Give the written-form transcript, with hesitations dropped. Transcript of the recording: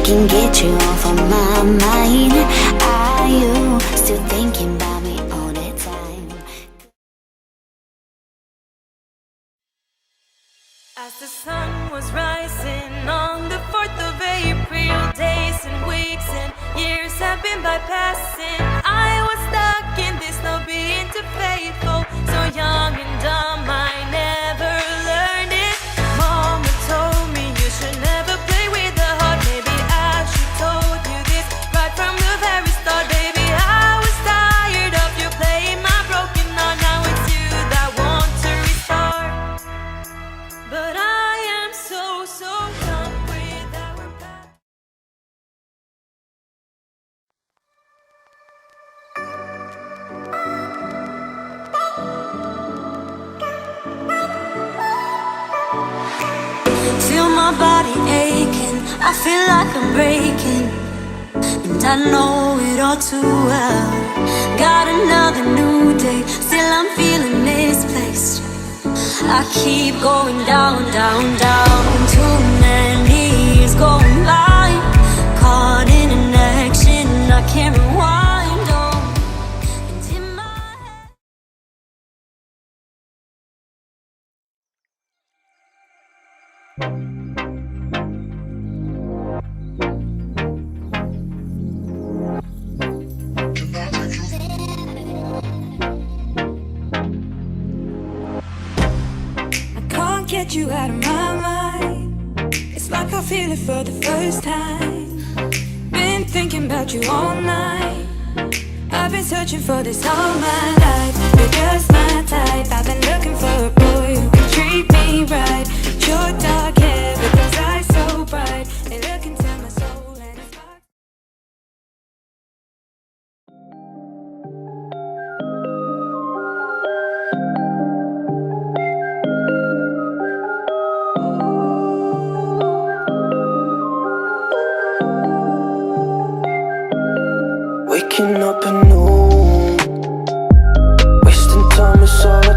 Can get you off of my mind. Are you still thinking about me all the time? As the sun was rising on the 4th of April, days and weeks and years have been bypassing. I was stuck in this, not being too faithful, so young and dumb, I never learned it. Mama told me you should never play with the heart. Maybe I should told you this right from the very start. Baby, I was tired of you playing my broken heart. Now it's you that want to restart, but I am so done with our past. Feel my body aching, I feel like I'm breaking, and I know it all too well. Got another new day, still I'm feeling misplaced. I keep going down, down, down. Too many years going by, caught in an action I can't rewind on. And in my head Get you out of my mind. It's like I feel it for the first time. Been thinking about you all night. I've been searching for this all my life. You're just my type. I've been looking for a boy who can treat me right. Your dark hair with those eyes so bright, they look into my soul and it's like waking up anew, wasting time is all I